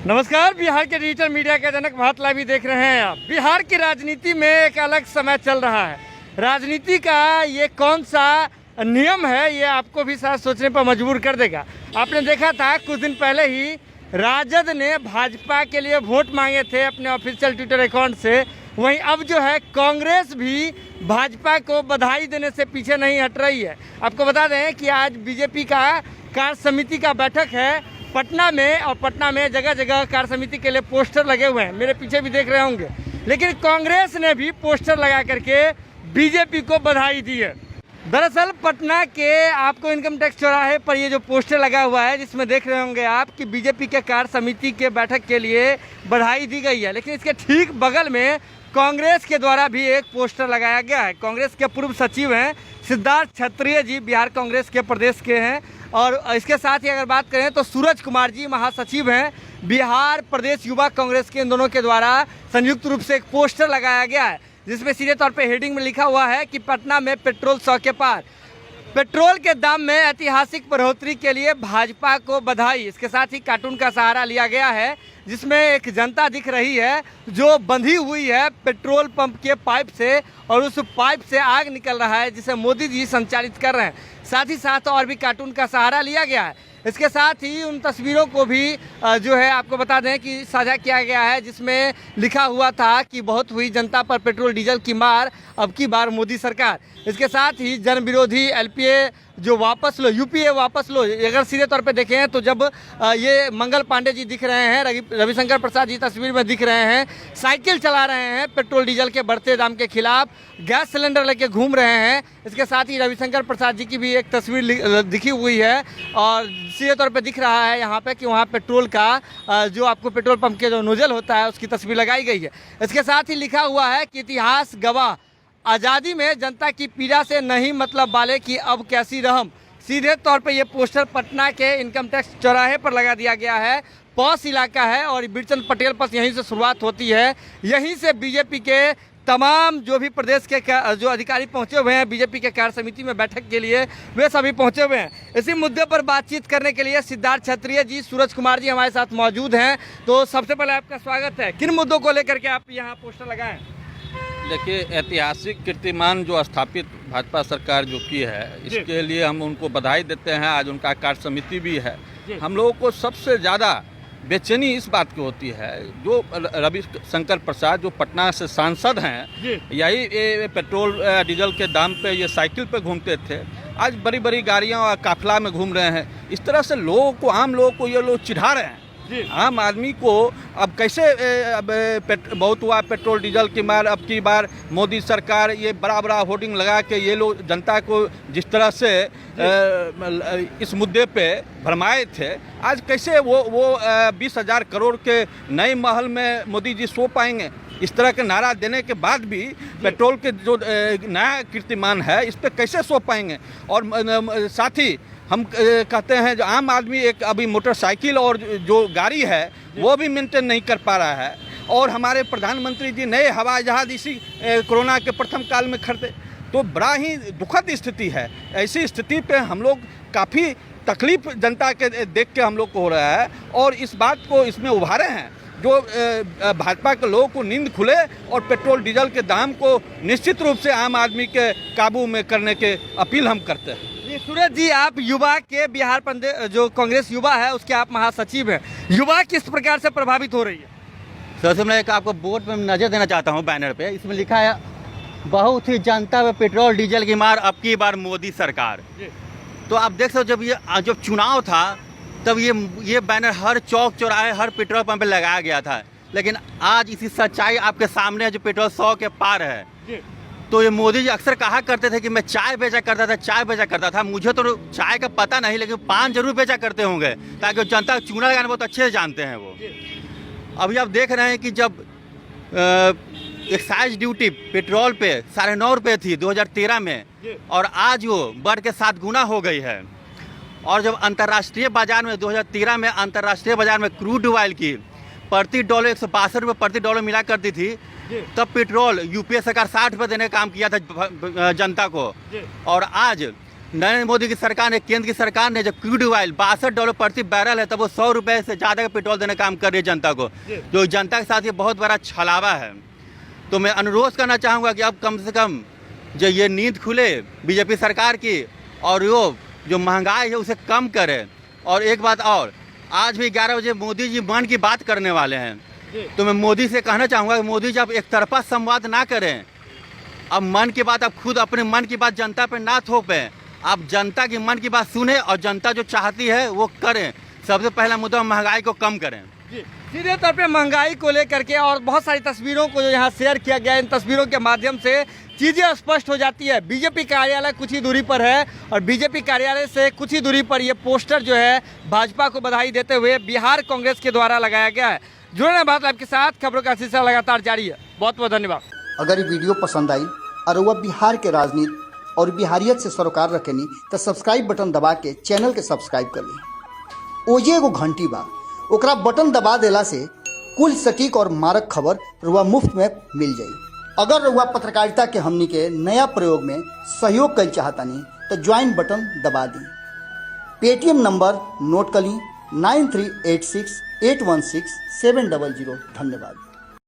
नमस्कार। बिहार के digital media के जनक भारत लाइव देख रहे हैं आप। बिहार की राजनीति में एक अलग समय चल रहा है। राजनीति का ये कौन सा नियम है, ये आपको भी साथ सोचने पर मजबूर कर देगा। आपने देखा था कुछ दिन पहले ही राजद ने भाजपा के लिए वोट मांगे थे अपने ऑफिशियल ट्विटर अकाउंट से। वहीं अब जो है कांग्रेस भी भाजपा को बधाई देने से पीछे नहीं हट रही है। आपको बता दें कि आज बीजेपी का कार्य समिति का बैठक है पटना में, और पटना में जगह जगह कार्य समिति के लिए पोस्टर लगे हुए हैं, मेरे पीछे भी देख रहे होंगे। लेकिन कांग्रेस ने भी पोस्टर लगा करके बीजेपी को बधाई दी है। दरअसल पटना के आपको इनकम टैक्स चौराहे पर ये जो पोस्टर लगा हुआ है, जिसमें देख रहे होंगे आप कि बीजेपी के कार्य समिति के बैठक के लिए बधाई दी गई है। लेकिन इसके ठीक बगल में कांग्रेस के द्वारा भी एक पोस्टर लगाया गया है। कांग्रेस के पूर्व सचिव हैं सिद्धार्थ क्षत्रिय जी, बिहार कांग्रेस के प्रदेश के हैं। और इसके साथ ही अगर बात करें तो सूरज कुमार जी महासचिव हैं बिहार प्रदेश युवा कांग्रेस के। इन दोनों के द्वारा संयुक्त रूप से एक पोस्टर लगाया गया है, जिसमें सीधे तौर पे हेडिंग में लिखा हुआ है कि पटना में पेट्रोल 100 के पार, पेट्रोल के दाम में ऐतिहासिक बढ़ोतरी के लिए भाजपा को बधाई। इसके साथ ही कार्टून का सहारा लिया गया है, जिसमें एक जनता दिख रही है जो बंधी हुई है पेट्रोल पंप के पाइप से, और उस पाइप से आग निकल रहा है जिसे मोदी जी संचालित कर रहे हैं। साथ ही साथ और भी कार्टून का सहारा लिया गया है। इसके साथ ही उन तस्वीरों को भी जो है आपको बता दें कि साझा किया गया है, जिसमें लिखा हुआ था कि बहुत हुई जनता पर पेट्रोल डीजल की मार, अब की बार मोदी सरकार। इसके साथ ही जन विरोधी एलपीए जो वापस लो, यूपीए वापस लो। अगर सीधे तौर पे देखें तो जब ये मंगल पांडे जी दिख रहे हैं, रविशंकर प्रसाद जी तस्वीर में दिख रहे हैं, साइकिल चला रहे हैं पेट्रोल डीजल के बढ़ते दाम के खिलाफ, गैस सिलेंडर लेके घूम रहे हैं। इसके साथ ही रविशंकर प्रसाद जी की भी एक तस्वीर दिखी हुई है, और सीधे तौर पे दिख रहा है यहाँ पे कि वहाँ पेट्रोल का जो आपको पेट्रोल पंप के जो नोजल होता है उसकी तस्वीर लगाई गई है। इसके साथ ही लिखा हुआ है कि इतिहास गवाह, आज़ादी में जनता की पीड़ा से नहीं मतलब वाले की अब कैसी रहम। सीधे तौर पे ये पोस्टर पटना के इनकम टैक्स चौराहे पर लगा दिया गया है। पॉश इलाका है और बिरचंद पटेल पथ यहीं से शुरुआत होती है। यहीं से बीजेपी के तमाम जो भी प्रदेश के जो अधिकारी पहुंचे हुए हैं बीजेपी के कार्य समिति में बैठक के लिए, वे सभी पहुंचे हुए हैं। इसी मुद्दे पर बातचीत करने के लिए सिद्धार्थ क्षत्रिय जी, सूरज कुमार जी हमारे साथ मौजूद हैं। तो सबसे पहले आपका स्वागत है। किन मुद्दों को लेकर के आप यहाँ पोस्टर लगाएं? देखिए, ऐतिहासिक कीर्तिमान जो स्थापित भाजपा सरकार जो की है, इसके लिए हम उनको बधाई देते हैं। आज उनका कार्य समिति भी है। हम लोगों को सबसे ज़्यादा बेचैनी इस बात की होती है, जो रविशंकर प्रसाद जो पटना से सांसद हैं, यही पेट्रोल डीजल के दाम पे ये साइकिल पे घूमते थे, आज बड़ी बड़ी गाड़ियाँ और काफिला में घूम रहे हैं। इस तरह से लोगों को, आम लोगों को ये लोग चिढ़ा रहे हैं। आम आदमी को अब कैसे बहुत हुआ पेट्रोल डीजल की मार, अब की बार मोदी सरकार, ये बड़ा बड़ा होर्डिंग लगा के ये लोग जनता को जिस तरह से इस मुद्दे पे भरमाए थे, आज कैसे वो 20,000 करोड़ के नए महल में मोदी जी सो पाएंगे? इस तरह के नारा देने के बाद भी पेट्रोल के जो नया कीर्तिमान है, इस पर कैसे सो पाएंगे? और साथ ही हम कहते हैं जो आम आदमी एक अभी मोटरसाइकिल और जो गाड़ी है वो भी मेंटेन नहीं कर पा रहा है, और हमारे प्रधानमंत्री जी नए हवाई जहाज इसी कोरोना के प्रथम काल में खरीदे, तो बड़ा ही दुखद स्थिति है। ऐसी स्थिति पे हम लोग काफ़ी तकलीफ जनता के देख के हम लोग को हो रहा है, और इस बात को इसमें उभारे हैं जो भाजपा के लोगों को नींद खुले और पेट्रोल डीजल के दाम को निश्चित रूप से आम आदमी के काबू में करने के अपील हम करते हैं। सूरज जी, आप युवा के बिहार प्रदेश जो कांग्रेस युवा है उसके आप महासचिव हैं, युवा किस प्रकार से प्रभावित हो रही है? सबसे मैं एक आपको बोर्ड पे नजर देना चाहता हूँ, बैनर पे इसमें लिखा है बहुत ही जनता पे पेट्रोल डीजल की मार, अब की बार मोदी सरकार। तो आप देख सकते हो जब चुनाव था तब ये बैनर हर चौक चौराहे, हर पेट्रोल पंप पे लगाया गया था। लेकिन आज इसी सच्चाई आपके सामने है, जो पेट्रोल 100 के पार है। तो ये मोदी जी अक्सर कहा करते थे कि मैं चाय बेचा करता था। मुझे तो चाय का पता नहीं, लेकिन पान जरूर बेचा करते होंगे, ताकि जनता चूना लगाना बहुत अच्छे से जानते हैं वो। अभी आप देख रहे हैं कि जब एक्साइज ड्यूटी पेट्रोल पे 9.5 रुपये थी 2013 में, और आज वो बढ़ के 7 गुना हो गई है। और जब अंतर्राष्ट्रीय बाजार में 2013 में अंतर्राष्ट्रीय बाजार में क्रूड ऑयल की प्रति डॉलर 162 रुपये प्रति डॉलर मिला करती थी, तब पेट्रोल यूपीए सरकार 60 रुपये देने का काम किया था जनता को, और आज नरेंद्र मोदी की सरकार ने, केंद्र की सरकार ने, जब क्रूड ऑयल $62 प्रति बैरल है, तब वो 100 रुपये से ज़्यादा का पेट्रोल देने का काम कर रही है जनता को, जो जनता के साथ ये बहुत बड़ा छलावा है। तो मैं अनुरोध करना चाहूँगा कि अब कम से कम जो ये नींद खुले बीजेपी सरकार की, और वो जो महंगाई है उसे कम करे। और एक बात और, आज भी 11 बजे मोदी जी मन की बात करने वाले हैं, तो मैं मोदी से कहना चाहूँगा कि मोदी जी आप एक तरफा संवाद ना करें। अब मन की बात, आप खुद अपने मन की बात जनता पे ना थोपें, आप जनता की मन की बात सुने और जनता जो चाहती है वो करें। सबसे पहला मुद्दा महंगाई को कम करें। सीधे तौर पे महंगाई को लेकर के और बहुत सारी तस्वीरों को जो यहाँ शेयर किया गया, इन तस्वीरों के माध्यम से चीज़ें स्पष्ट हो जाती है। बीजेपी कार्यालय कुछ ही दूरी पर है और बीजेपी कार्यालय से कुछ ही दूरी पर ये पोस्टर जो है भाजपा को बधाई देते हुए बिहार कांग्रेस के द्वारा लगाया गया है। जुड़े बात आपके साथ, खबरों का सिलसिला लगातार जारी है। बहुत बहुत धन्यवाद। अगर ये वीडियो पसंद आई और वह बिहार के राजनीति और बिहारियत से सरोकार रखेनी तो सब्सक्राइब बटन दबा के चैनल के सब्सक्राइब कर ली। ओजे एगो घंटी बा, ओकरा बटन दबा देला से कुल सटीक और मारक खबर रुआ मुफ्त में मिल जाई। अगर रुआ पत्रकारिता के हमनी के नया प्रयोग में सहयोग कर चाहतानी तो ज्वाइन बटन दबा दी। पेटीएम नंबर नोट कर ली 9386816700। धन्यवाद।